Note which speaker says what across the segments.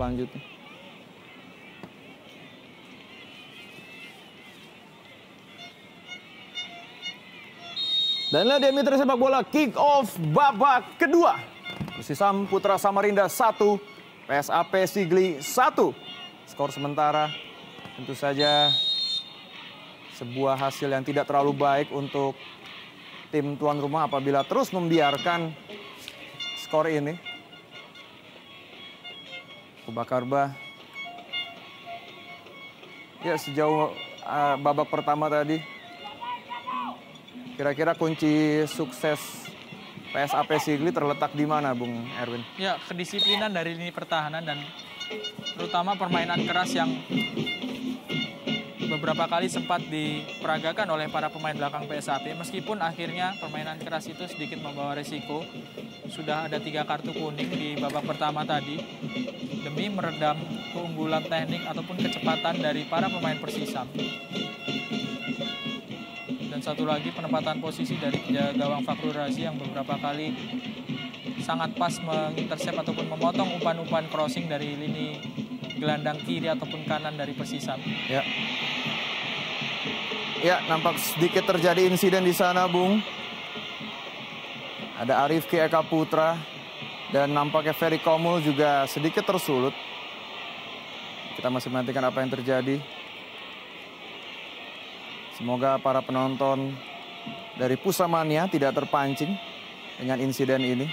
Speaker 1: selanjutnya. Dan inilah dia mitra sepak bola kick off babak kedua. Persisam Putra Samarinda 1, PSAP Sigli 1. Skor sementara tentu saja sebuah hasil yang tidak terlalu baik untuk tim tuan rumah apabila terus membiarkan skor ini. Kubakarba. Ya, sejauh babak pertama tadi, kira-kira kunci sukses PSAP Sigli terletak di mana, Bung Erwin?
Speaker 2: Ya, kedisiplinan dari lini pertahanan dan terutama permainan keras yang beberapa kali sempat diperagakan oleh para pemain belakang PSAP. Meskipun akhirnya permainan keras itu sedikit membawa resiko. Sudah ada 3 kartu kuning di babak pertama tadi demi meredam keunggulan teknik ataupun kecepatan dari para pemain Persisam. Dan satu lagi penempatan posisi dari penjaga gawang Fakhrul Razi yang beberapa kali sangat pas mengintercept ataupun memotong umpan-umpan crossing dari lini gelandang kiri ataupun kanan dari Persisam.
Speaker 1: Ya. Ya, nampak sedikit terjadi insiden di sana, Bung. Ada Arifki Eka Putra dan nampaknya Ferry Komul juga sedikit tersulut. Kita masih menantikan apa yang terjadi. Semoga para penonton dari Pusamania tidak terpancing dengan insiden ini.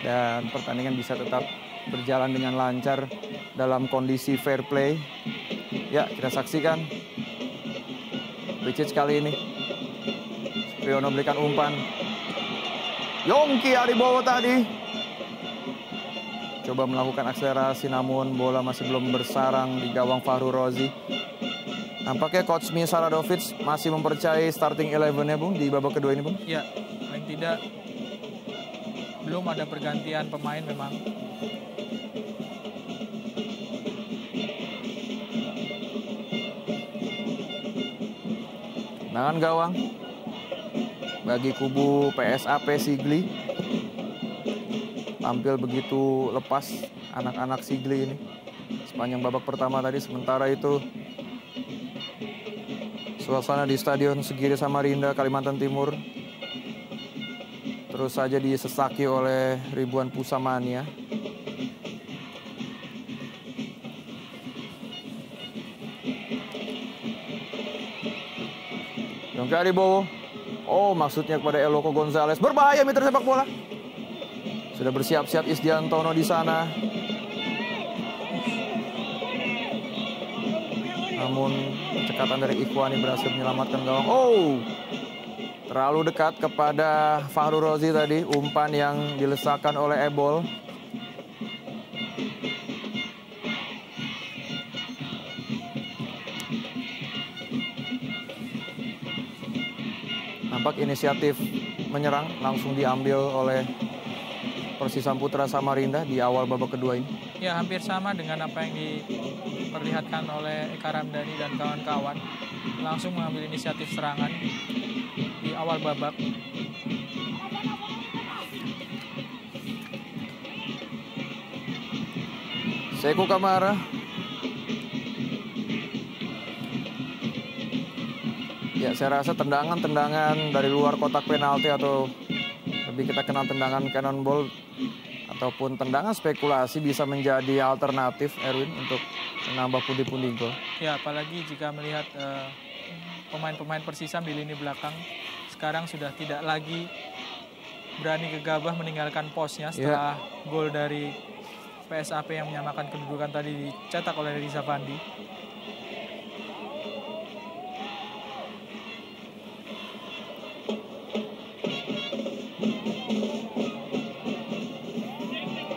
Speaker 1: Dan pertandingan bisa tetap berjalan dengan lancar dalam kondisi fair play. Ya, kita saksikan. Bicic kali ini. Supriyono berikan umpan. Yongki Aribowo tadi. Coba melakukan akselerasi namun bola masih belum bersarang di gawang Fakhrul Razi. Nampaknya Coach Misa Radovic masih mempercayai starting 11-nya, Bung, di babak kedua ini, Bung.
Speaker 2: Ya, paling tidak belum ada pergantian pemain memang.
Speaker 1: Tendangan gawang bagi kubu PSAP Sigli. Tampil begitu lepas anak-anak Sigli ini sepanjang babak pertama tadi. Sementara itu suasana di Stadion Segiri Samarinda, Kalimantan Timur terus saja disesaki oleh ribuan Pusamania. Yongki Aribowo. Oh, maksudnya kepada Eloko Gonzalez. Berbahaya mitra sepak bola. Sudah bersiap-siap Isdiantono di sana. Namun cekatan dari Ikhwani berhasil menyelamatkan gawang. Oh, terlalu dekat kepada Fakhrul Razi tadi. Umpan yang dilesakan oleh Ebol. Nampak inisiatif menyerang langsung diambil oleh Persisam Putra Samarinda di awal babak kedua ini.
Speaker 2: Ya, hampir sama dengan apa yang diperlihatkan oleh Eka Ramdhani dan kawan-kawan. Langsung mengambil inisiatif serangan di awal babak.
Speaker 1: Seku Kamara. Ya, saya rasa tendangan-tendangan dari luar kotak penalti atau lebih kita kenal tendangan cannonball ataupun tendangan spekulasi bisa menjadi alternatif, Erwin, untuk menambah pundi-pundi gol. Ya,
Speaker 2: apalagi jika melihat pemain-pemain Persisam di lini belakang sekarang sudah tidak lagi berani gegabah meninggalkan posnya setelah gol dari PSAP yang menyamakan kedudukan tadi dicetak oleh Riza Fandi.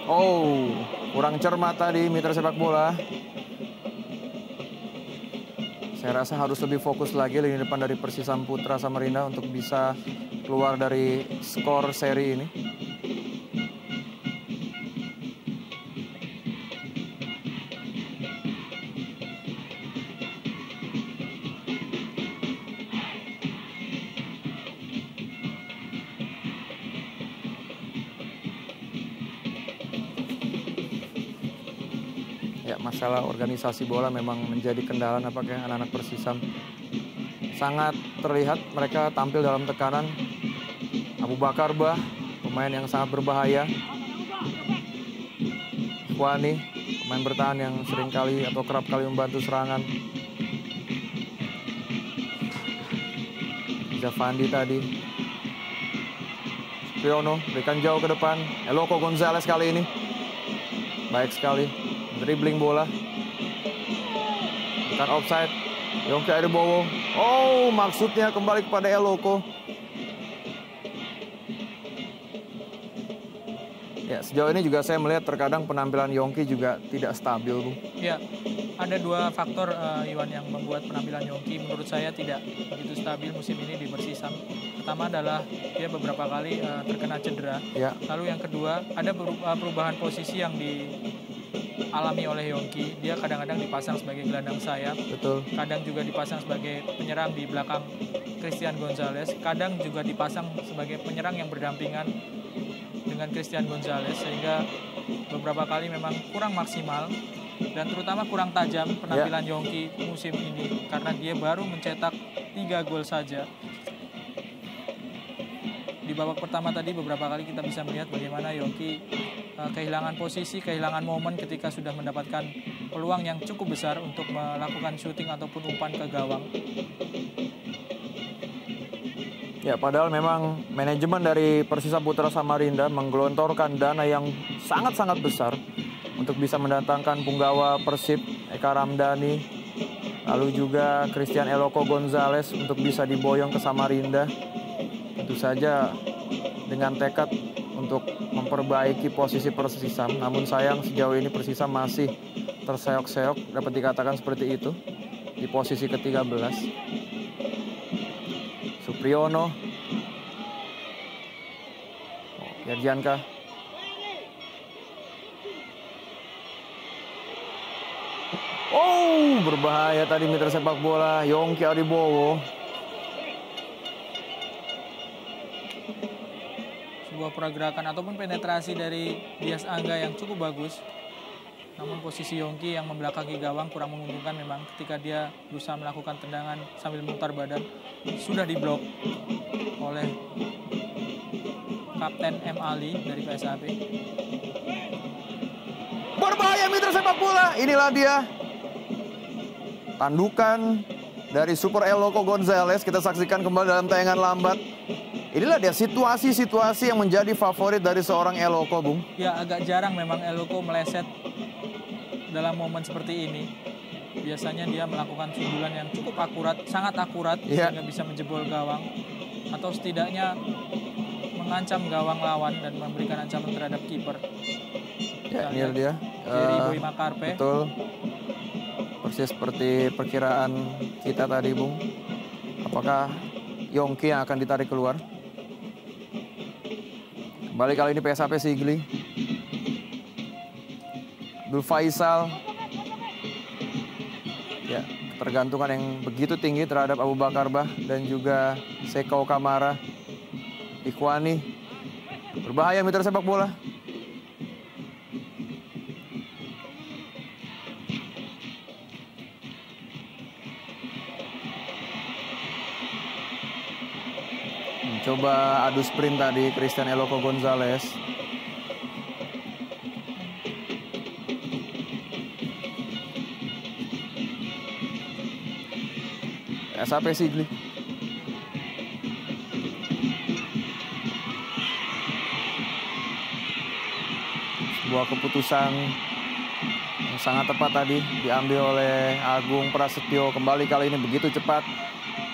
Speaker 1: Oh, kurang cermat tadi mitra sepak bola. Saya rasa harus lebih fokus lagi lini depan dari Persisam Putra Samarinda untuk bisa keluar dari skor seri ini. Ya, masalah organisasi bola memang menjadi kendala nampaknya anak-anak Persisam. Sangat terlihat mereka tampil dalam tekanan. Abu Bakar Bah, pemain yang sangat berbahaya. Ikhwani, pemain bertahan yang seringkali atau kerap kali membantu serangan. Zavandi tadi. Supriyono berikan jauh ke depan. Eloko Gonzalez kali ini. Baik sekali. Dribbling bola. Bukan offside. Yongki Aribowo. Oh, maksudnya kembali kepada Eloko. Ya, sejauh ini juga saya melihat terkadang penampilan Yongki juga tidak stabil, Bung.
Speaker 2: Ya, ada dua faktor Iwan yang membuat penampilan Yongki menurut saya tidak begitu stabil musim ini di Persisam. Pertama adalah dia beberapa kali terkena cedera.
Speaker 1: Ya.
Speaker 2: Lalu yang kedua, ada perubahan posisi yang dialami oleh Yongki. Dia kadang-kadang dipasang sebagai gelandang sayap.
Speaker 1: Betul.
Speaker 2: Kadang juga dipasang sebagai penyerang di belakang Christian Gonzalez. Kadang juga dipasang sebagai penyerang yang berdampingan dengan Christian Gonzalez, sehingga beberapa kali memang kurang maksimal dan terutama kurang tajam penampilan Yongki musim ini karena dia baru mencetak 3 gol saja. Di babak pertama tadi beberapa kali kita bisa melihat bagaimana Yongki kehilangan posisi, kehilangan momen ketika sudah mendapatkan peluang yang cukup besar untuk melakukan syuting ataupun umpan ke gawang.
Speaker 1: Ya, padahal memang manajemen dari Persisam Putra Samarinda menggelontorkan dana yang sangat-sangat besar untuk bisa mendatangkan punggawa Persib, Eka Ramdhani, lalu juga Christian Eloko Gonzalez untuk bisa diboyong ke Samarinda. Tentu saja dengan tekad untuk memperbaiki posisi Persisam. Namun sayang sejauh ini Persisam masih terseok-seok, dapat dikatakan seperti itu, di posisi ke-13. Supriyono, Yerjanka, oh berbahaya tadi mitra sepak bola Yongki Aribowo.
Speaker 2: Sebuah pergerakan ataupun penetrasi dari Dias Angga yang cukup bagus. Namun posisi Yongki yang membelakangi gawang kurang menguntungkan memang ketika dia berusaha melakukan tendangan sambil memutar badan. Sudah diblok oleh Kapten M. Ali dari PSAP.
Speaker 1: Berbahaya mitra sepak bola. Inilah dia. Tandukan dari Super Eloko Gonzalez. Kita saksikan kembali dalam tayangan lambat. Inilah dia situasi-situasi yang menjadi favorit dari seorang Eloko, Bung.
Speaker 2: Ya, agak jarang memang Eloko meleset dalam momen seperti ini. Biasanya dia melakukan sundulan yang cukup akurat, sangat akurat, sehingga bisa menjebol gawang atau setidaknya mengancam gawang lawan dan memberikan ancaman terhadap kiper.
Speaker 1: Ya, ini dia.
Speaker 2: Jerry Boy Makarpe.
Speaker 1: Betul. Persis seperti perkiraan kita tadi, Bung. Apakah Yongki yang akan ditarik keluar? Kembali kali ini PSAP Sigli. Abdul Faisal. Ya, ketergantungan yang begitu tinggi terhadap Abu Bakar Bah dan juga Seko Kamara. Ikhwani. Berbahaya mitra sepak bola. Coba adu sprint tadi Christian Eloko Gonzalez. PSAP Sigli. Sebuah keputusan yang sangat tepat tadi diambil oleh Agung Prasetyo. Kembali kali ini begitu cepat.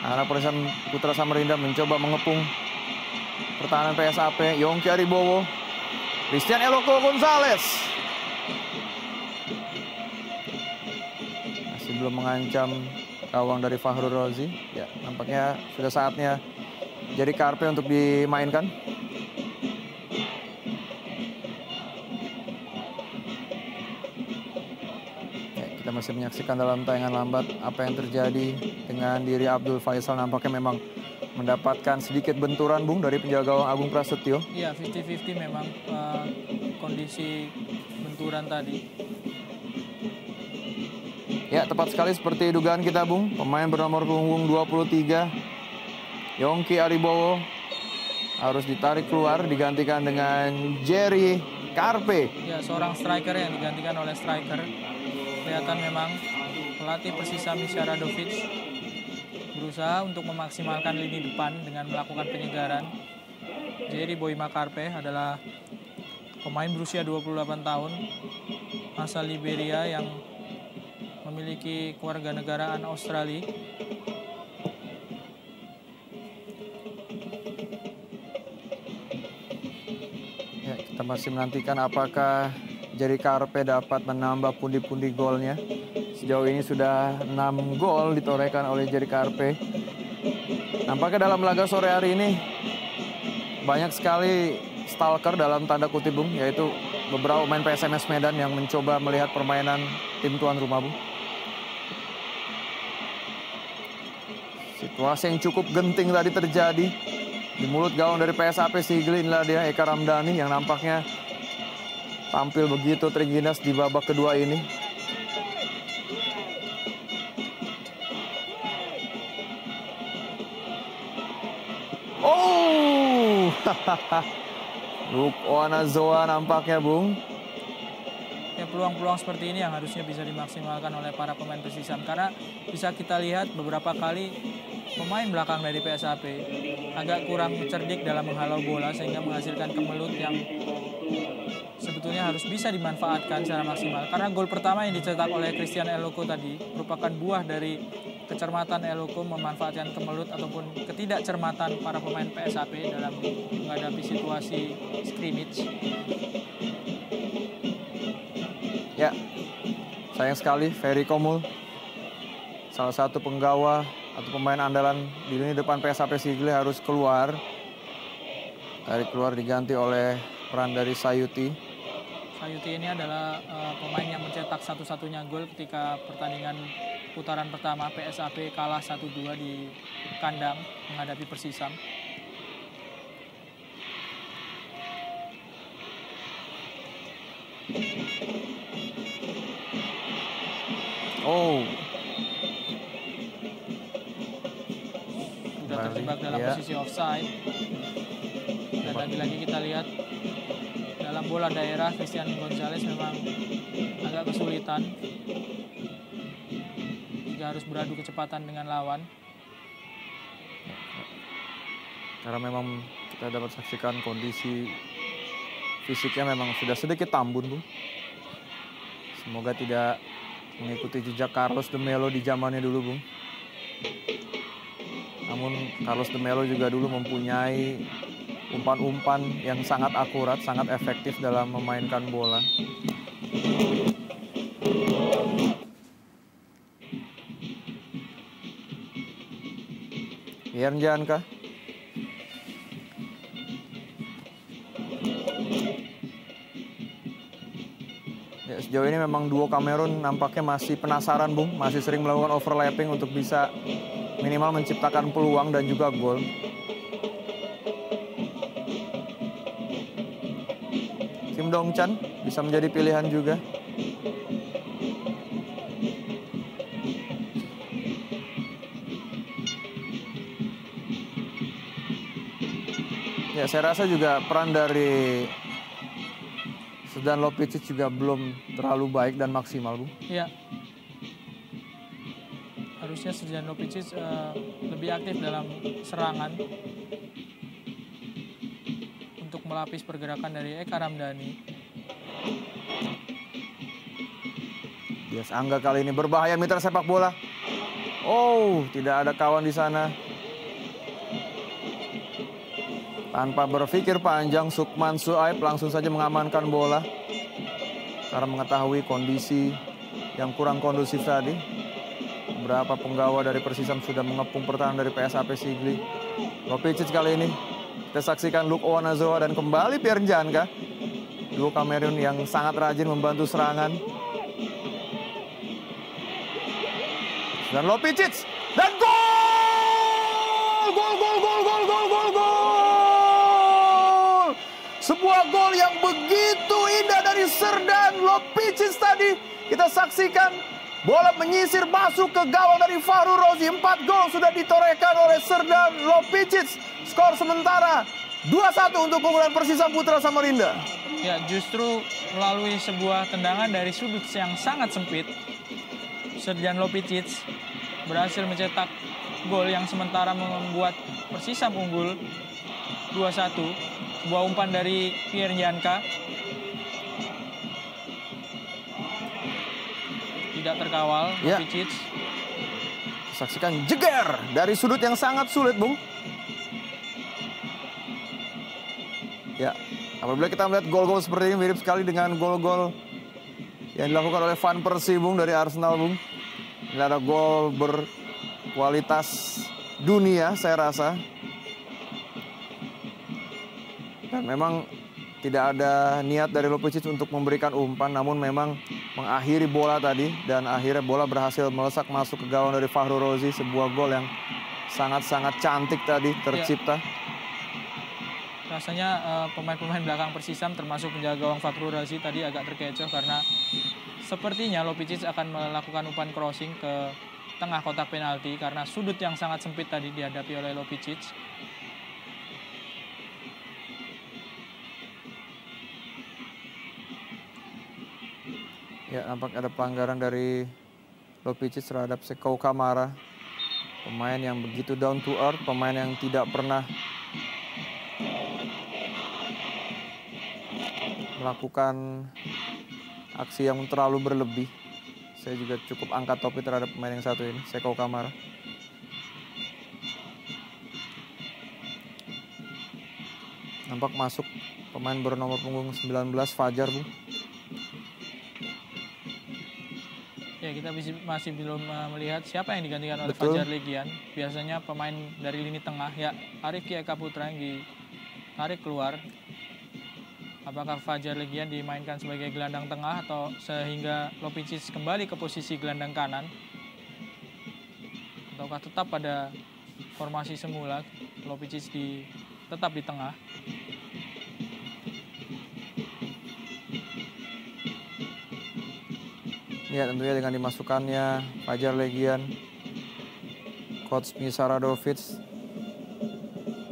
Speaker 1: Anak Persisam Putra Samarinda mencoba mengepung pertahanan PSAP. Yongki Aribowo, Christian Eloko Gonzalez masih belum mengancam gawang dari Fahrul Rozi. Ya, nampaknya sudah saatnya jadi Karpe untuk dimainkan. Ya, kita masih menyaksikan dalam tayangan lambat apa yang terjadi dengan diri Abdul Faisal. Nampaknya memang mendapatkan sedikit benturan, Bung, dari penjaga gawang Agung Prasetyo.
Speaker 2: Iya, 50-50 memang kondisi benturan tadi.
Speaker 1: Ya, tepat sekali seperti dugaan kita, Bung. Pemain bernomor punggung 23, Yongki Aribowo, harus ditarik keluar, digantikan dengan Jerry Karpe.
Speaker 2: Ya, seorang striker yang digantikan oleh striker. Kelihatan memang pelatih Persisam Misha Radovic berusaha untuk memaksimalkan lini depan dengan melakukan penyegaran. Jerry Boima Karpe adalah pemain berusia 28 tahun, asal Liberia yang memiliki kewarganegaraan Australia.
Speaker 1: Ya, kita masih menantikan apakah Jerry Karpe dapat menambah pundi-pundi golnya. Sejauh ini sudah 6 gol ditorehkan oleh Jerry Karpe. Nampaknya dalam laga sore hari ini banyak sekali stalker dalam tanda kutip, Bung, yaitu beberapa pemain PSMS Medan yang mencoba melihat permainan tim tuan rumah, Bung. Situasi yang cukup genting tadi terjadi di mulut gawang dari PSAP Sigli. Inilah dia Eka Ramdhani yang nampaknya tampil begitu terengginas di babak kedua ini. Oh, Luke Oanazoa nampaknya, Bung.
Speaker 2: Ya, peluang-peluang seperti ini yang harusnya bisa dimaksimalkan oleh para pemain Persisam, karena bisa kita lihat beberapa kali pemain belakang dari PSAP agak kurang cerdik dalam menghalau bola sehingga menghasilkan kemelut yang sebetulnya harus bisa dimanfaatkan secara maksimal. Karena gol pertama yang dicetak oleh Christian Eloko tadi merupakan buah dari kecermatan Eloko memanfaatkan kemelut ataupun ketidakcermatan para pemain PSAP dalam menghadapi situasi scrimmage.
Speaker 1: Ya, sayang sekali Ferry Komul, salah satu penggawa atau pemain andalan di lini depan PSAP Sigli, harus keluar. Tarik keluar diganti oleh peran dari Sayuti.
Speaker 2: Sayuti ini adalah pemain yang mencetak satu-satunya gol ketika pertandingan putaran pertama PSAP kalah 1-2 di kandang menghadapi Persisam.
Speaker 1: Oh,
Speaker 2: sudah terjebak dalam posisi offside. Dan lagi-lagi kita lihat dalam bola daerah Christian Gonzalez memang agak kesulitan jika harus beradu kecepatan dengan lawan.
Speaker 1: Karena memang kita dapat saksikan kondisi fisiknya memang sudah sedikit tambun, Bung. Semoga tidak mengikuti jejak Carlos de Melo di zamannya dulu, Bung. Namun Carlos de Melo juga dulu mempunyai umpan-umpan yang sangat akurat, sangat efektif dalam memainkan bola. Ian Janka. Ya, sejauh ini memang duo Kamerun nampaknya masih penasaran, Bung. Masih sering melakukan overlapping untuk bisa minimal menciptakan peluang dan juga gol. Kim Dong Chan bisa menjadi pilihan juga. Ya, saya rasa juga peran dari Zvezdan Lopicic juga belum terlalu baik dan maksimal, Bu.
Speaker 2: Iya. Harusnya Zvezdan Lopicic lebih aktif dalam serangan untuk melapis pergerakan dari Eka Ramdhani.
Speaker 1: Dias Angga kali ini berbahaya mitra sepak bola. Oh, tidak ada kawan di sana. Tanpa berpikir panjang, Sukman Suaib langsung saja mengamankan bola. Karena mengetahui kondisi yang kurang kondusif tadi. Beberapa penggawa dari Persisam sudah mengepung pertahanan dari PSAP Sigli. Lopicic kali ini. Kita saksikan Luke Oanazoa dan kembali Pierre Janka. Duo Kamerun yang sangat rajin membantu serangan. Dan Lopicic. Dan gol! Gol, gol, gol, gol, gol, gol, gol! Sebuah gol yang begitu indah dari Zvezdan Lopicic tadi. Kita saksikan Bola menyisir masuk ke gawang dari Fahru Rozi. 4 gol sudah ditorehkan oleh Serdar Lopicic. Skor sementara 2-1 untuk keunggulan Persisam Putra Samarinda.
Speaker 2: Ya, justru melalui sebuah tendangan dari sudut yang sangat sempit, Serdar Lopicic berhasil mencetak gol yang sementara membuat Persisam unggul 2-1. Sebuah umpan dari Pierre Janka. Tidak terkawal,
Speaker 1: Ya.
Speaker 2: Lopicic.
Speaker 1: Saksikan jeger dari sudut yang sangat sulit, Bung. Ya, apabila kita melihat gol-gol seperti ini mirip sekali dengan gol-gol yang dilakukan oleh Van Persie, Bung, dari Arsenal, Bung. Ini ada gol berkualitas dunia, saya rasa. Dan memang tidak ada niat dari Lopicic untuk memberikan umpan, namun memang mengakhiri bola tadi. Dan akhirnya bola berhasil melesak masuk ke gawang dari Fahru Rozi. Sebuah gol yang sangat-sangat cantik tadi tercipta.
Speaker 2: Rasanya pemain-pemain belakang Persisam termasuk penjaga gawang Fahru Rozi tadi agak terkecoh karena sepertinya Lopicic akan melakukan umpan crossing ke tengah kotak penalti karena sudut yang sangat sempit tadi dihadapi oleh Lopicic.
Speaker 1: Ya, nampak ada pelanggaran dari Lopicic terhadap Seko Kamara. Pemain yang begitu down to earth, pemain yang tidak pernah melakukan aksi yang terlalu berlebih. Saya juga cukup angkat topi terhadap pemain yang satu ini, Seko Kamara. Nampak masuk pemain bernomor punggung 19, Fajar, Bu.
Speaker 2: Ya, kita masih belum melihat siapa yang digantikan oleh
Speaker 1: Betul.
Speaker 2: Fajar Legian. Biasanya pemain dari lini tengah, ya Arifki Eka Putra yang ditarik keluar. Apakah Fajar Legian dimainkan sebagai gelandang tengah atau sehingga Lopicic kembali ke posisi gelandang kanan? Ataukah tetap pada formasi semula, Lopicic tetap di tengah?
Speaker 1: Ya, tentunya dengan dimasukkannya Fajar Legian, Coach Misa Radovic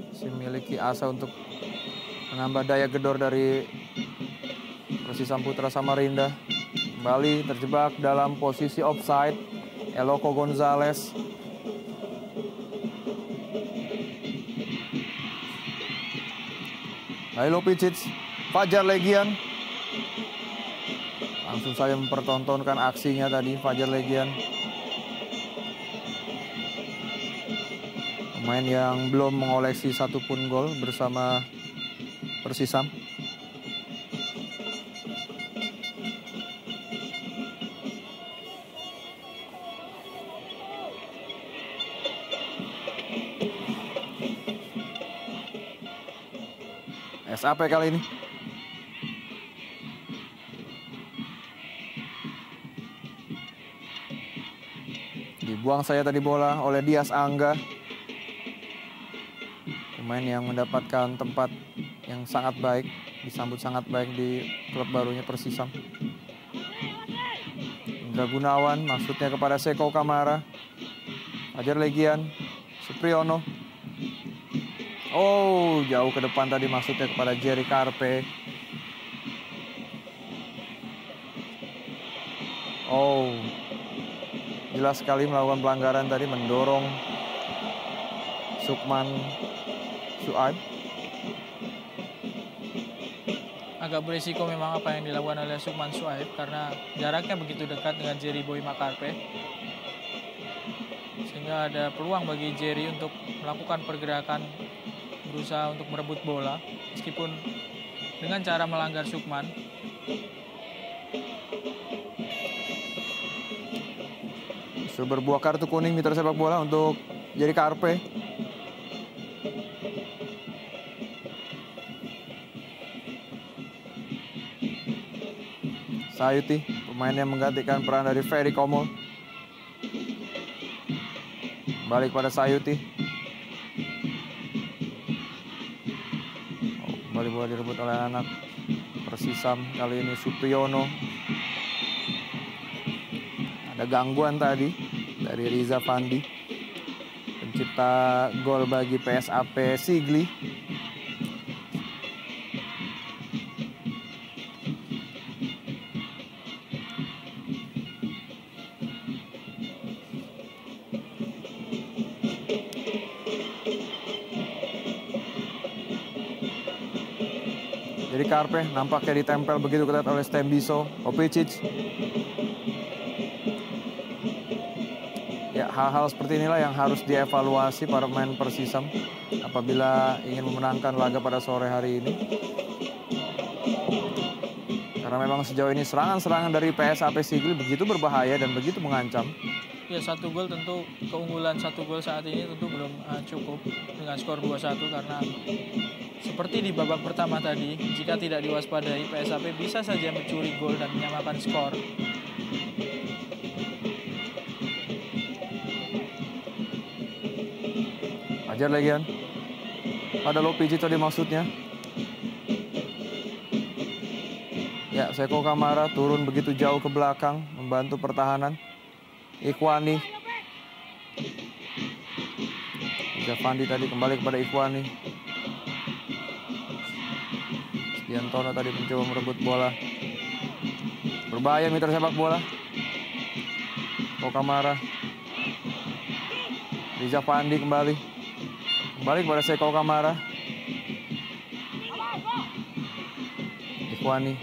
Speaker 1: masih memiliki asa untuk menambah daya gedor dari Persisam Putra Samarinda. Kembali terjebak dalam posisi offside, Eloko Gonzalez. Lalu Lopicic, Fajar Legian. Langsung saja mempertontonkan aksinya tadi Fajar Legian. Pemain yang belum mengoleksi satupun gol bersama Persisam. SAP kali ini. Dibuang saya tadi bola oleh Dias Angga. Pemain yang mendapatkan tempat yang sangat baik, disambut sangat baik di klub barunya Persisam. Indra Gunawan maksudnya kepada Seko Kamara. Fajar Legian, Supriyono. Oh, jauh ke depan tadi maksudnya kepada Jerry Karpe. Oh, jelas sekali melakukan pelanggaran tadi, mendorong Sukman Suaib.
Speaker 2: Agak berisiko memang apa yang dilakukan oleh Sukman Suaib karena jaraknya begitu dekat dengan Jerry Boy Makarpe. Sehingga ada peluang bagi Jerry untuk melakukan pergerakan berusaha untuk merebut bola meskipun dengan cara melanggar Sukman.
Speaker 1: Sudah berbuah kartu kuning mitra sepak bola untuk Jerry Karpe. Sayuti, pemain yang menggantikan peran dari Ferry Komol. Balik pada Sayuti. Oh, kembali bola direbut oleh anak Persisam. Kali ini Supriyono. Ada Ada gangguan tadi dari Riza Fandi, pencipta gol bagi PSAP Sigli. Jadi Karpe nampaknya ditempel begitu ketat oleh Stembiso, Opicic. Ya, hal-hal seperti inilah yang harus dievaluasi para pemain Persisam apabila ingin memenangkan laga pada sore hari ini. Karena memang sejauh ini serangan-serangan dari PSAP Sigli begitu berbahaya dan begitu mengancam.
Speaker 2: Ya, 1 gol tentu, keunggulan 1 gol saat ini tentu belum cukup dengan skor 2-1 karena seperti di babak pertama tadi, jika tidak diwaspadai, PSAP bisa saja mencuri gol dan menyamakan skor.
Speaker 1: Ajar Legian. Ada Lopicic tadi maksudnya. Ya, Seko Kamara turun begitu jauh ke belakang, membantu pertahanan. Ikhwani. Fandi tadi kembali kepada Ikhwani. Yantono tadi mencoba merebut bola. Berbahaya mitra sepak bola. Kamara. Riza Fandi kembali. Kembali kepada Seko Kamara. Ikhwani.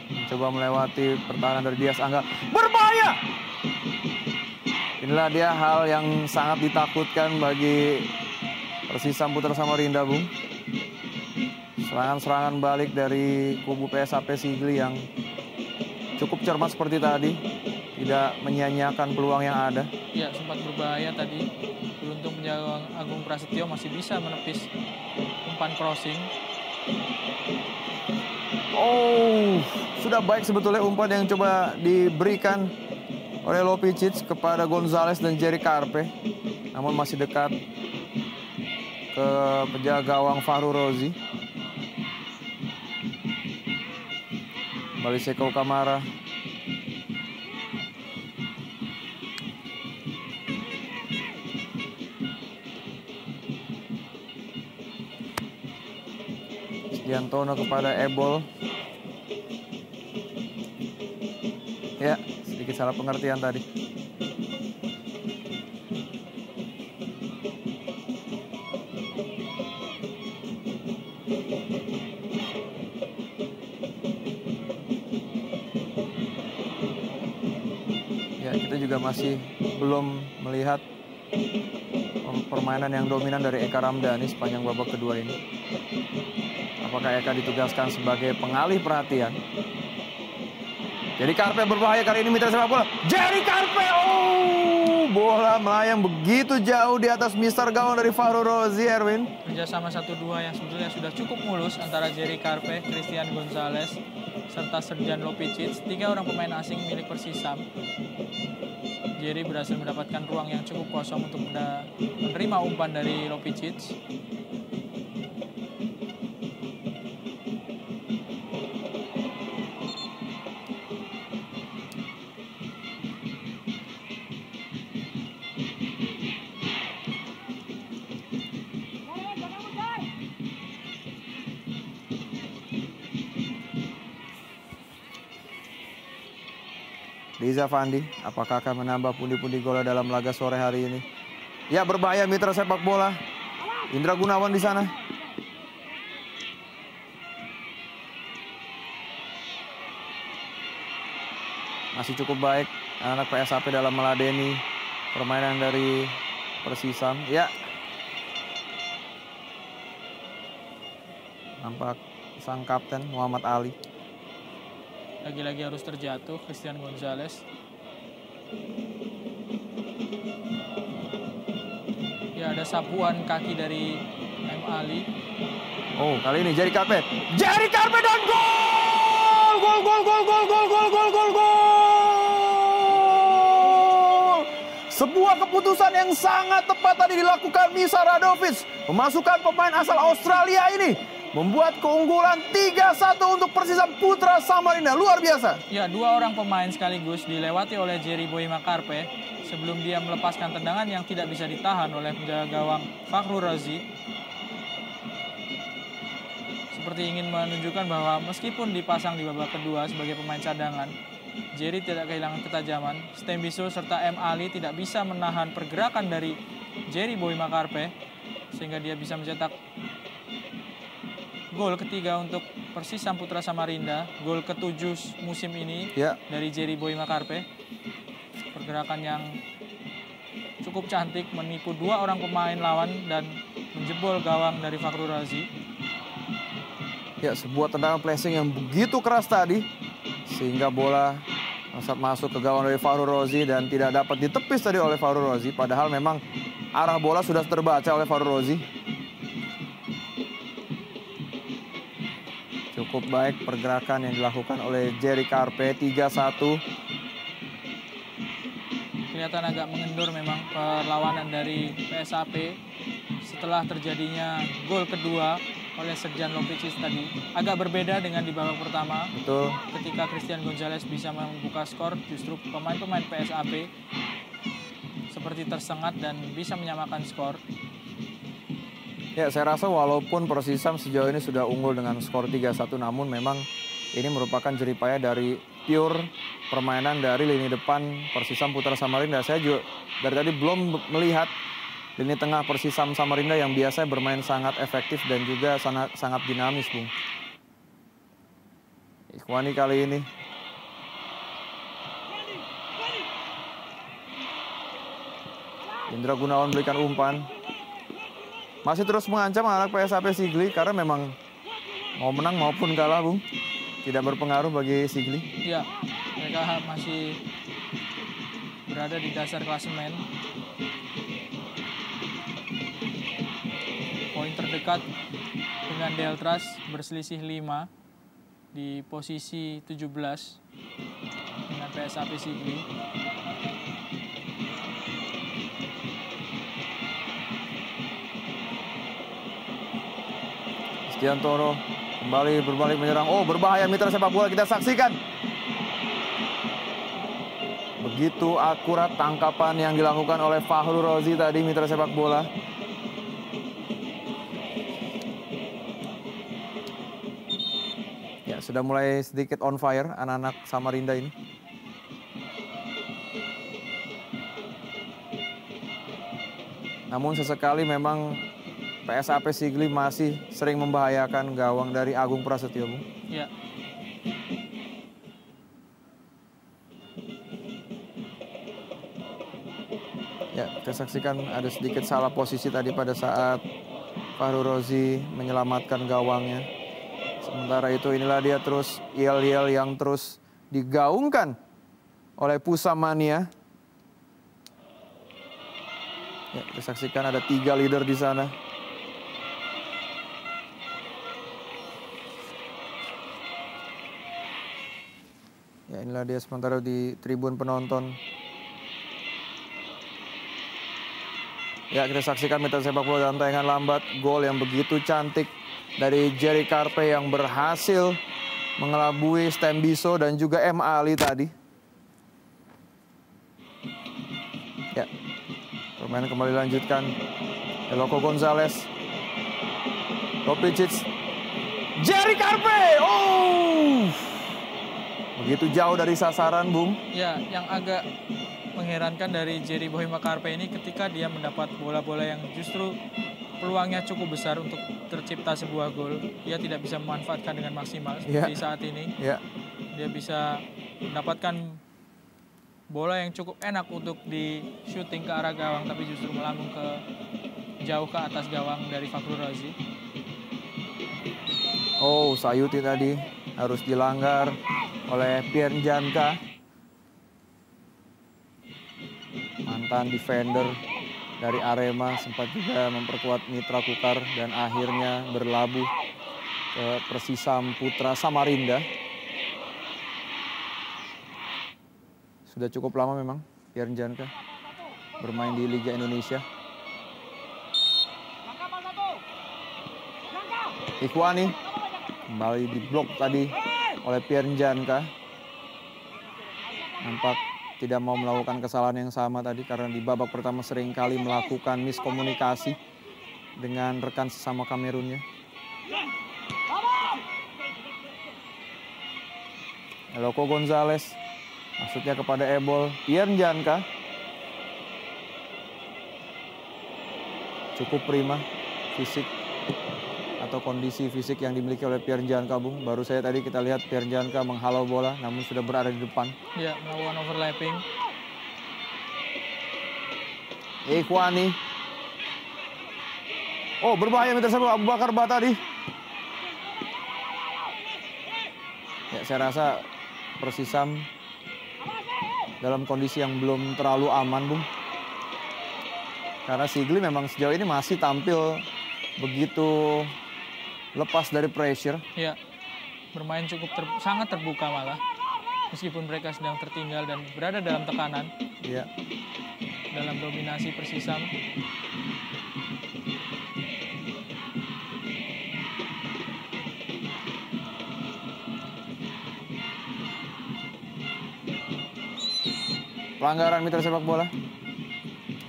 Speaker 1: Mencoba melewati pertahanan dari Dias Angga. Berbahaya! Inilah dia hal yang sangat ditakutkan bagi Persisam Putra Samarinda, Bung. Serangan-serangan balik dari kubu PSAP Sigli yang cukup cermat seperti tadi. Tidak menyia-nyiakan peluang yang ada.
Speaker 2: Ya, sempat berbahaya tadi. Beruntung penjaga Agung Prasetyo masih bisa menepis umpan crossing.
Speaker 1: Oh, sudah baik sebetulnya umpan yang coba diberikan oleh Lopicic kepada Gonzales dan Jerry Karpe. Namun masih dekat ke penjaga gawang Fahru Rozi. Kembali Seko Kamara. Yantono kepada Ebol. Ya, sedikit salah pengertian tadi. Ya, kita juga masih belum melihat permainan yang dominan dari Eka Ramdhani sepanjang babak kedua ini. Apakah Eka ditugaskan sebagai pengalih perhatian? Jerry Karpe berbahaya kali ini mitra sepak bola. Jerry Karpe, oh, bola melayang begitu jauh di atas mister gawang dari Fahru Rozi, Erwin.
Speaker 2: Kerjasama 1-2 yang sebetulnya sudah cukup mulus antara Jerry Karpe, Christian Gonzales, serta Serjan Lopicic, 3 orang pemain asing milik Persisam. Jerry berhasil mendapatkan ruang yang cukup kosong untuk menerima umpan dari Lopicic.
Speaker 1: Riza Fandi, apakah akan menambah pundi-pundi gol dalam laga sore hari ini? Ya, berbahaya mitra sepak bola. Indra Gunawan di sana. Masih cukup baik anak PSAP dalam meladeni permainan dari Persisam. Ya. Nampak sang kapten Muhammad Ali.
Speaker 2: Lagi-lagi harus terjatuh Christian Gonzales. Ya, ada sapuan kaki dari M. Ali.
Speaker 1: Oh, kali ini Jerry Karpe. Jerry Karpe dan gol! Gol, gol, gol, gol, gol, gol, gol, gol, gol! Sebuah keputusan yang sangat tepat tadi dilakukan Misha Radovic. Memasukkan pemain asal Australia ini membuat keunggulan 3-1 untuk Persisam Putra Samarinda. Luar biasa.
Speaker 2: Ya, 2 orang pemain sekaligus dilewati oleh Jerry Boy Makarpe sebelum dia melepaskan tendangan yang tidak bisa ditahan oleh penjaga gawang Fakhrul Razi. Seperti ingin menunjukkan bahwa meskipun dipasang di babak kedua sebagai pemain cadangan, Jerry tidak kehilangan ketajaman. Stembiso serta M. Ali tidak bisa menahan pergerakan dari Jerry Boy Makarpe sehingga dia bisa mencetak gol ketiga untuk Persisam Putra Samarinda, gol ke-7 musim ini dari Jerry Boy Makarpe. Pergerakan yang cukup cantik, menipu 2 orang pemain lawan dan menjebol gawang dari Fakhrul Razi.
Speaker 1: Ya, sebuah tendangan placing yang begitu keras tadi sehingga bola saat masuk ke gawang dari Fakhrul Razi dan tidak dapat ditepis tadi oleh Fakhrul Razi. Padahal memang arah bola sudah terbaca oleh Fakhrul Razi. Cukup baik pergerakan yang dilakukan oleh Jerry Karpe. 3-1.
Speaker 2: Kelihatan agak mengendur memang perlawanan dari PSAP setelah terjadinya gol kedua oleh Serjan Lopicic tadi. Agak berbeda dengan di babak pertama.
Speaker 1: Betul.
Speaker 2: Ketika Christian Gonzalez bisa membuka skor, justru pemain-pemain PSAP seperti tersengat dan bisa menyamakan skor.
Speaker 1: Ya, saya rasa walaupun Persisam sejauh ini sudah unggul dengan skor 3-1, namun memang ini merupakan jeripaya dari pure permainan dari lini depan Persisam Putra Samarinda. Saya juga dari tadi belum melihat lini tengah Persisam Samarinda yang biasanya bermain sangat efektif dan juga sangat dinamis, Bung. Ikhwani kali ini Indra Gunawan berikan umpan. Masih terus mengancam anak PSAP Sigli karena memang mau menang maupun kalah, Bung, tidak berpengaruh bagi Sigli.
Speaker 2: Iya, mereka masih berada di dasar klasemen. Poin terdekat dengan Deltras berselisih 5 di posisi 17 dengan PSAP Sigli.
Speaker 1: Stiantoro kembali berbalik menyerang. Oh, berbahaya mitra sepak bola, kita saksikan. Begitu akurat tangkapan yang dilakukan oleh Fakhrul Razi tadi, mitra sepak bola. Ya, sudah mulai sedikit on fire anak-anak Samarinda ini. Namun sesekali memang PSAP Sigli masih sering membahayakan gawang dari Agung Prasetyo, Bung.
Speaker 2: Ya.
Speaker 1: Ya, kita saksikan ada sedikit salah posisi tadi pada saat Fakhrul Razi menyelamatkan gawangnya. Sementara itu inilah dia terus yel-yel yang terus digaungkan oleh Pusamania. Ya, kita saksikan ada 3 leader di sana. Ya, inilah dia sementara di tribun penonton. Ya, kita saksikan mitra sepak bola dalam tayangan lambat. Gol yang begitu cantik dari Jerry Karpe yang berhasil mengelabui Stembiso dan juga M. Ali tadi. Ya, permainan kembali dilanjutkan. Eloko Gonzalez. Lopicic. Jerry Karpe! Oh! Begitu jauh dari sasaran, Bung.
Speaker 2: Ya, yang agak mengherankan dari Jerry Boy Makarpe ini ketika dia mendapat bola-bola yang justru peluangnya cukup besar untuk tercipta sebuah gol, dia tidak bisa memanfaatkan dengan maksimal seperti saat ini. Dia bisa mendapatkan bola yang cukup enak untuk di shooting ke arah gawang, tapi justru melambung ke jauh ke atas gawang dari Fakhrul Razi.
Speaker 1: Oh, Sayuti tadi harus dilanggar oleh Pierre Janka, mantan defender dari Arema, sempat juga memperkuat Mitra Kukar dan akhirnya berlabuh ke Persisam Putra Samarinda. Sudah cukup lama memang Pierre Janka bermain di Liga Indonesia. Ikhwani kembali diblok tadi oleh Pierre Njanka. Nampak tidak mau melakukan kesalahan yang sama tadi karena di babak pertama seringkali melakukan miskomunikasi dengan rekan sesama Kamerunnya. Eloko Gonzalez maksudnya kepada Ebol. Pierre Njanka cukup prima fisik atau kondisi fisik yang dimiliki oleh Pierre Njanka, Bung. Baru saya tadi kita lihat Pierre Njanka menghalau bola namun sudah berada di depan.
Speaker 2: Ya, melakukan overlapping.
Speaker 1: Ikhwani. Oh, berbahaya meter sepak Abu Bakar Bah tadi. Ya, saya rasa Persisam dalam kondisi yang belum terlalu aman, Bung. Karena Sigli memang sejauh ini masih tampil begitu lepas dari pressure.
Speaker 2: Ya, bermain cukup sangat terbuka malah. Meskipun mereka sedang tertinggal dan berada dalam tekanan.
Speaker 1: Ya.
Speaker 2: Dalam dominasi Persisam.
Speaker 1: Pelanggaran mitra sepak bola.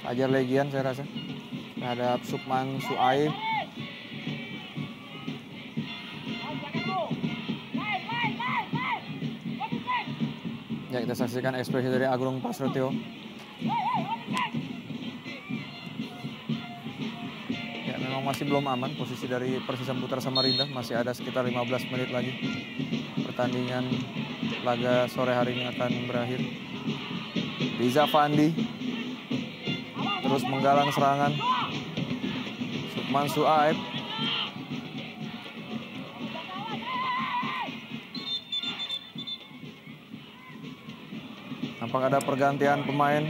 Speaker 1: Fajar Legian saya rasa. Terhadap Sukman Suaib. Ya, kita saksikan ekspresi dari Agung Pasretio. Ya, memang masih belum aman posisi dari Persisam Putra Samarinda. Masih ada sekitar 15 menit lagi. Pertandingan laga sore hari ini akan berakhir. Riza Fandi terus menggalang serangan. Sukman Suaib. Nampak ada pergantian pemain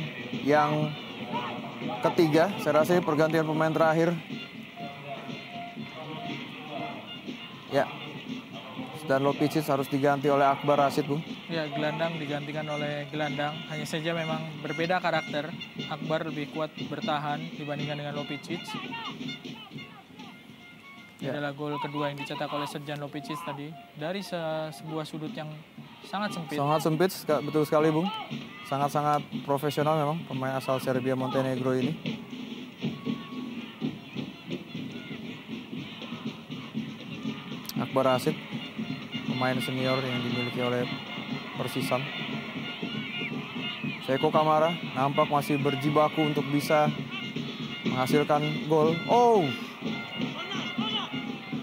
Speaker 1: yang ketiga. Saya rasa pergantian pemain terakhir. Ya. Dan Lopicic harus diganti oleh Akbar Rashid, Bung.
Speaker 2: Ya, gelandang digantikan oleh gelandang. Hanya saja memang berbeda karakter. Akbar lebih kuat bertahan dibandingkan dengan Lopicic. Ya. Adalah gol kedua yang dicetak oleh Srdjan Lopicic tadi. Dari sebuah sudut yang sangat sempit.
Speaker 1: Sangat sempit, betul sekali, Bung. Sangat-sangat profesional memang pemain asal Serbia Montenegro ini. Akbar Rashid, pemain senior yang dimiliki oleh Persisam. Seko Kamara nampak masih berjibaku untuk bisa menghasilkan gol. Oh,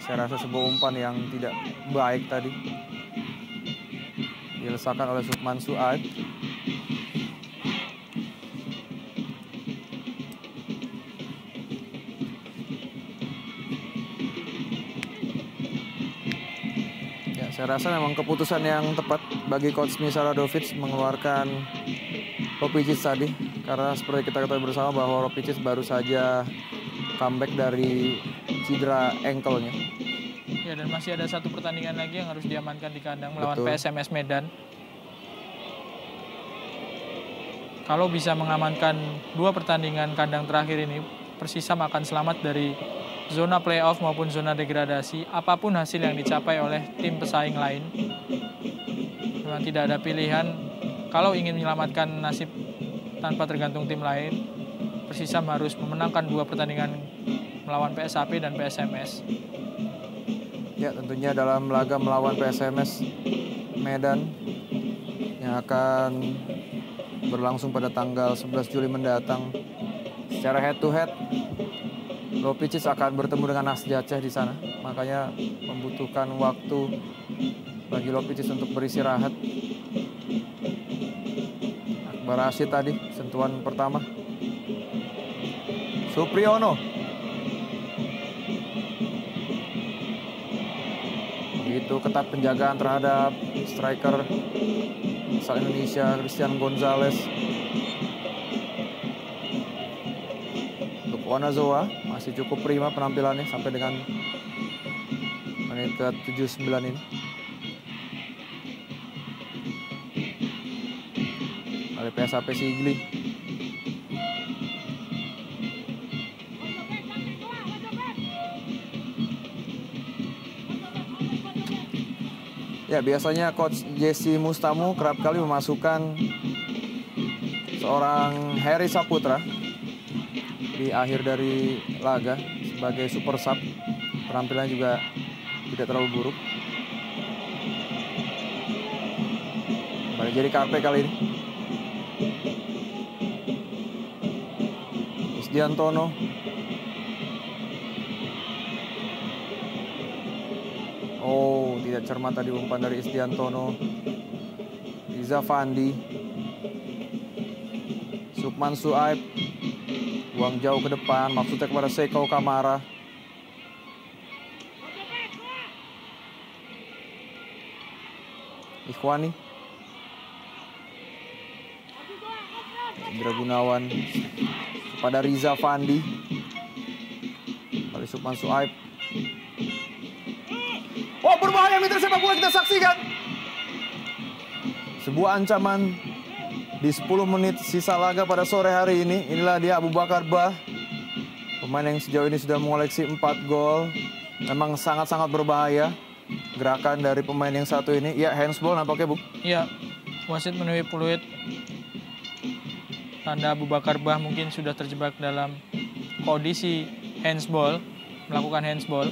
Speaker 1: saya rasa sebuah umpan yang tidak baik tadi. Dilesakan oleh Sukman Suaib. Saya rasa memang keputusan yang tepat bagi Coach Miša Radovic mengeluarkan Lopicic tadi. Karena seperti kita ketahui bersama bahwa Lopicic baru saja comeback dari cedera ankle-nya.
Speaker 2: Ya, dan masih ada satu pertandingan lagi yang harus diamankan di kandang melawan PSMS Medan. Kalau bisa mengamankan 2 pertandingan kandang terakhir ini, Persisam akan selamat dari zona playoff maupun zona degradasi, apapun hasil yang dicapai oleh tim pesaing lain. Memang tidak ada pilihan kalau ingin menyelamatkan nasib tanpa tergantung tim lain. Persisam harus memenangkan 2 pertandingan melawan PSAP dan PSMS.
Speaker 1: Ya, tentunya dalam laga melawan PSMS Medan yang akan berlangsung pada tanggal 11 Juli mendatang. Secara head to head, Lopicic akan bertemu dengan Nasri Aceh di sana. Makanya membutuhkan waktu bagi Lopicic untuk beristirahat. Akbar Rashid tadi, sentuhan pertama. Supriyono. Begitu ketat penjagaan terhadap striker asal Indonesia, Christian Gonzalez. Onazoa masih cukup prima penampilannya sampai dengan menit ke-79 ini. Oleh PSAP Sigli. Ya, biasanya Coach Jesse Mustamu kerap kali memasukkan seorang Heri Saputra di akhir dari laga sebagai super sub. Penampilannya juga tidak terlalu buruk. Kembali jadi Karpe kali ini. Isdiantono. Oh, tidak cermat tadi umpan dari Isdiantono. Riza Fandi. Sukman Suaib. Buang jauh ke depan, maksudnya kepada Seko Kamara. Ikhwani. Indra Gunawan kepada Riza Fandi. Kembali Sukman Suaib. Oh, berbahaya mitra sepak bola kita saksikan. Sebuah ancaman di 10 menit sisa laga pada sore hari ini. Inilah dia Abu Bakar Bah. Pemain yang sejauh ini sudah mengoleksi 4 gol. Memang sangat-sangat berbahaya gerakan dari pemain yang satu ini. Ya, handsball nampaknya, Bu.
Speaker 2: Iya, wasit menuai peluit. Tanda Abu Bakar Bah mungkin sudah terjebak dalam kondisi handsball, melakukan handsball.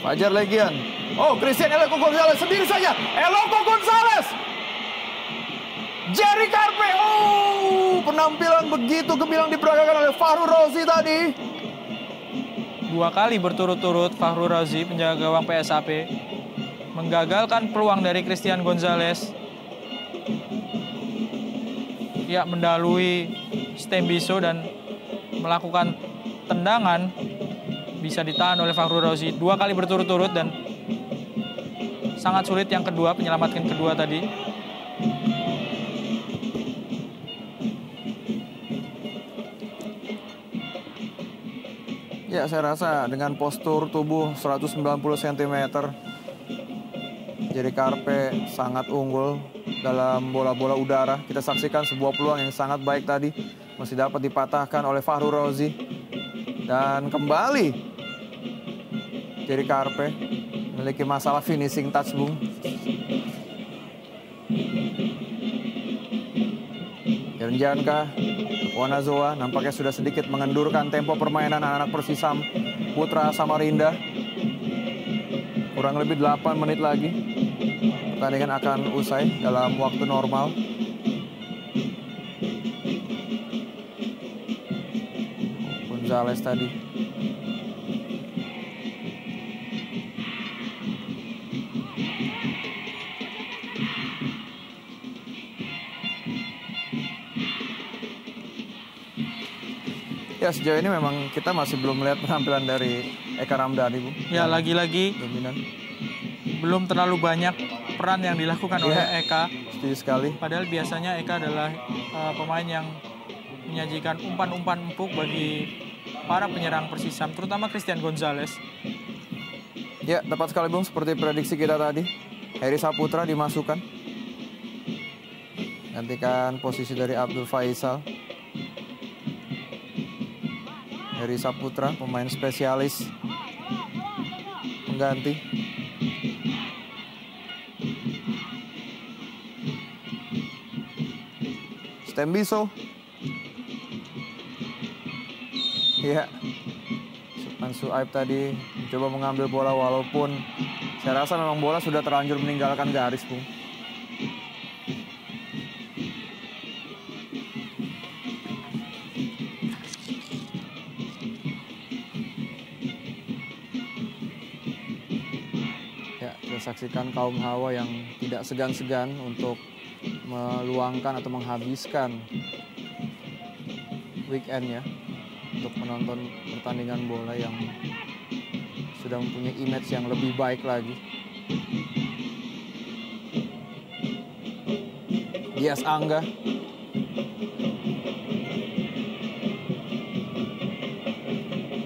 Speaker 1: Fajar Legian. Oh, Christian Eloko Gonzalez sendiri saja. Eloko Gonzalez. Jerry Karpe. Oh, penampilan begitu gemilang diperagakan oleh Fahru Rozi tadi.
Speaker 2: 2 kali berturut-turut Fahru Rozi, penjaga gawang PSAP, menggagalkan peluang dari Christian Gonzalez. Ya, mendalui Stembiso dan melakukan tendangan. Bisa ditahan oleh Fahru Rozi 2 kali berturut-turut dan sangat sulit yang kedua, penyelamatkan kedua tadi.
Speaker 1: Ya, saya rasa dengan postur tubuh 190 cm, Jerry Karpe sangat unggul dalam bola-bola udara. Kita saksikan sebuah peluang yang sangat baik tadi. Masih dapat dipatahkan oleh Fahru Rozi. Dan kembali Jerry Karpe memiliki masalah finishing touch, Bung. Irjanka Wanazoa nampaknya sudah sedikit mengendurkan tempo permainan anak-anak Persisam Putra Samarinda. Kurang lebih 8 menit lagi pertandingan akan usai dalam waktu normal. Gonzalez tadi. Ya, sejauh ini memang kita masih belum melihat penampilan dari Eka Ramdhani, Bu.
Speaker 2: Ya, lagi-lagi
Speaker 1: dominan.
Speaker 2: Belum terlalu banyak peran yang dilakukan oleh Eka.
Speaker 1: Setuju sekali.
Speaker 2: Padahal biasanya Eka adalah pemain yang menyajikan umpan-umpan empuk bagi para penyerang Persisam, terutama Christian Gonzalez.
Speaker 1: Ya, tepat sekali, Bung. Seperti prediksi kita tadi, Heri Saputra dimasukkan. Gantikan posisi dari Abdul Faisal. Heri Saputra, pemain spesialis pengganti. Stembiso. Iya. Sukman Suaib tadi mencoba mengambil bola walaupun saya rasa memang bola sudah terlanjur meninggalkan garis, Bung. Saksikan kaum hawa yang tidak segan-segan untuk meluangkan atau menghabiskan weekendnya untuk menonton pertandingan bola yang sudah mempunyai image yang lebih baik lagi. Dias Angga.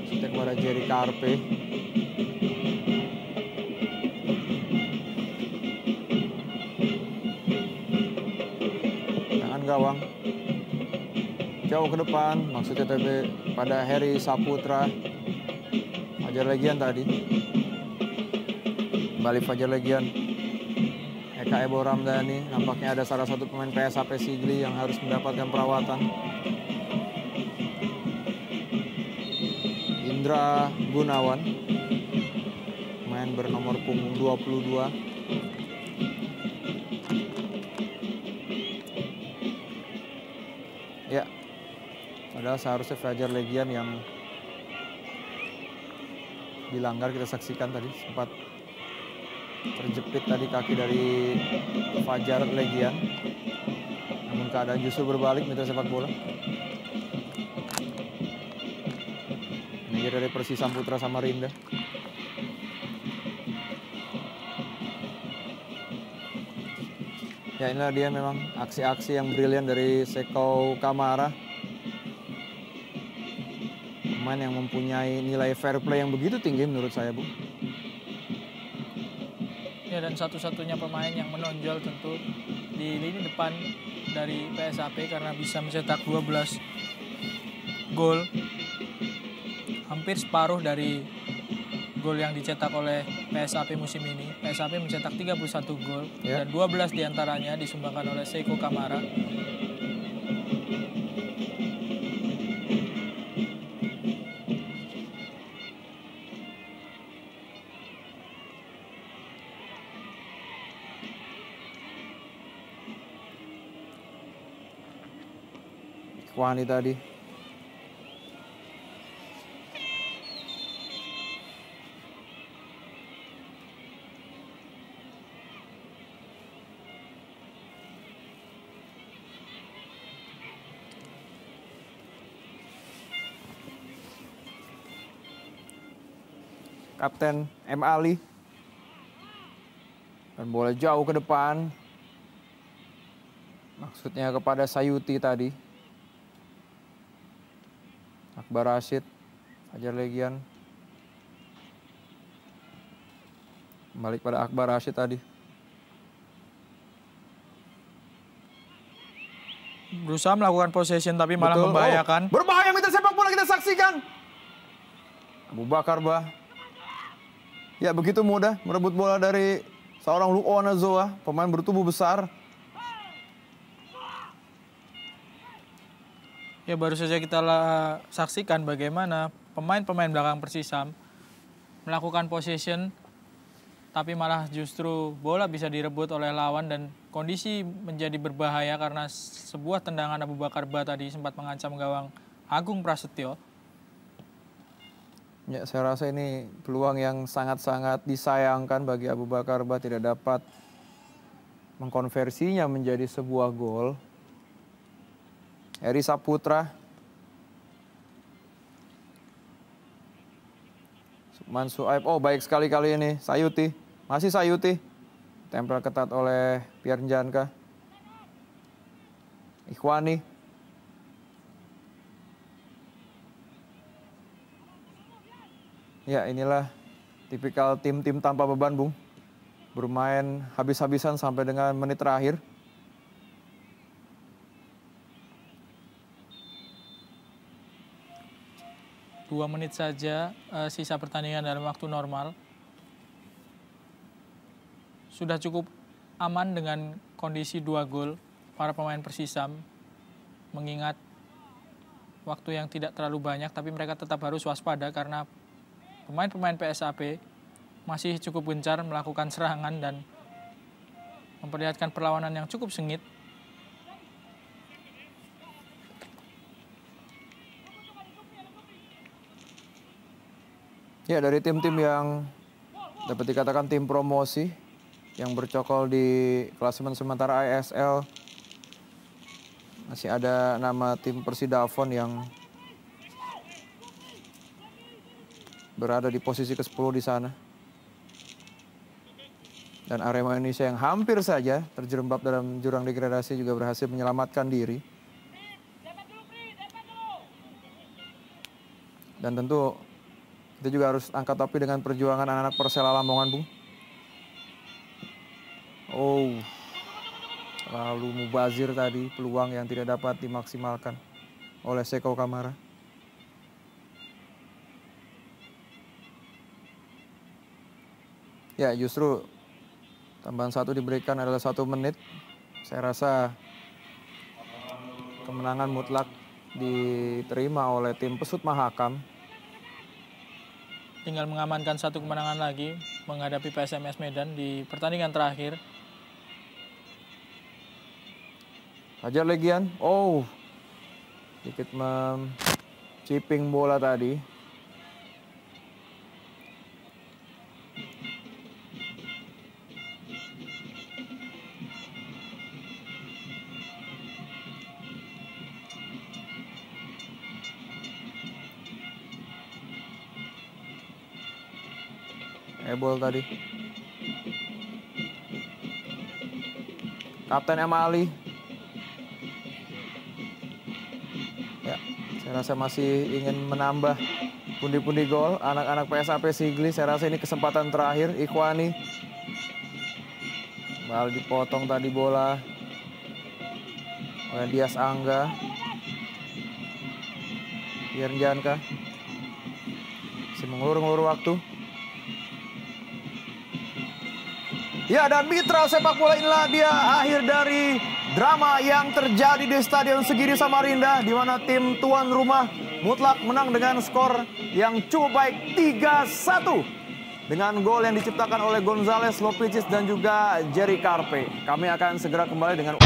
Speaker 1: Sudah kepada Jerry Karpe. Gawang jauh ke depan, maksudnya pada Heri Saputra. Fajar Legian tadi. Kembali Fajar Legian. Eka Ebo Ramdhani. Nampaknya ada salah satu pemain PSAP Sigli yang harus mendapatkan perawatan. Indra Gunawan. Pemain bernomor punggung 22. Ya, padahal seharusnya Fajar Legian yang dilanggar. Kita saksikan tadi sempat terjepit tadi kaki dari Fajar Legian. Namun keadaan justru berbalik mitra sepak bola. Ini dari Persisam Putra Samarinda. Ya, inilah dia memang aksi-aksi yang brilian dari Seko Kamara. Pemain yang mempunyai nilai fair play yang begitu tinggi menurut saya, Bu.
Speaker 2: Ya, dan satu-satunya pemain yang menonjol tentu di lini depan dari PSAP karena bisa mencetak 12 gol. Hampir separuh dari gol yang dicetak oleh PSAP musim ini. PSAP mencetak 31 gol dan 12 diantaranya disumbangkan oleh Seko Kamara.
Speaker 1: Wani tadi. Kapten M. Ali. Dan bola jauh ke depan. Maksudnya kepada Sayuti tadi. Akbar Rashid. Fajar Legian. Kembali pada Akbar Rashid tadi.
Speaker 2: Berusaha melakukan possession tapi malah membahayakan.
Speaker 1: Berbahaya mitra sepak bola, kita saksikan. Abu Bakar Bah. Ya, begitu mudah merebut bola dari seorang Luona Zoa, pemain bertubuh besar.
Speaker 2: Ya, baru saja kita saksikan bagaimana pemain-pemain belakang Persisam melakukan possession tapi malah justru bola bisa direbut oleh lawan dan kondisi menjadi berbahaya karena sebuah tendangan Abu Bakar Bah tadi sempat mengancam gawang Agung Prasetyo.
Speaker 1: Ya, saya rasa ini peluang yang sangat-sangat disayangkan bagi Abu Bakar Bah, tidak dapat mengkonversinya menjadi sebuah gol. Eri Saputra. Sukman Suaib. Oh, baik sekali kali ini. Sayuti. Masih Sayuti. Tempel ketat oleh Pierre Janka. Ikhwani. Ya, inilah tipikal tim-tim tanpa beban, Bung. Bermain habis-habisan sampai dengan menit terakhir.
Speaker 2: Dua menit saja sisa pertandingan dalam waktu normal. Sudah cukup aman dengan kondisi 2 gol para pemain Persisam. Mengingat waktu yang tidak terlalu banyak, tapi mereka tetap harus waspada karena pemain-pemain PSAP masih cukup gencar melakukan serangan dan memperlihatkan perlawanan yang cukup sengit.
Speaker 1: Ya, dari tim-tim yang dapat dikatakan tim promosi yang bercokol di klasemen sementara ISL, masih ada nama tim Persidafon yang berada di posisi ke-10 di sana. Dan Arema Indonesia yang hampir saja terjerembab dalam jurang degradasi juga berhasil menyelamatkan diri. Dan tentu kita juga harus angkat topi dengan perjuangan anak-anak Persela Lamongan, Bung. Oh, lalu mubazir tadi, peluang yang tidak dapat dimaksimalkan oleh Seko Kamara. Ya, justru tambahan 1 diberikan adalah 1 menit. Saya rasa kemenangan mutlak diterima oleh tim Pesut Mahakam.
Speaker 2: Tinggal mengamankan 1 kemenangan lagi menghadapi PSMS Medan di pertandingan terakhir.
Speaker 1: Fajar Legian, sedikit menciping bola tadi. Ebol tadi. Kapten Emali. Ya, saya rasa masih ingin menambah pundi-pundi gol. Anak-anak PSAP Sigli, saya rasa ini kesempatan terakhir. Ikhwani. Kembali dipotong tadi bola oleh Dias Angga. Janka masih mengulur-ngulur waktu. Ya, dan mitra sepak bola inilah dia akhir dari drama yang terjadi di Stadion Segiri Samarinda, di mana tim tuan rumah mutlak menang dengan skor yang cukup baik 3-1 dengan gol yang diciptakan oleh Gonzales Lopicis dan juga Jerry Carpe. Kami akan segera kembali dengan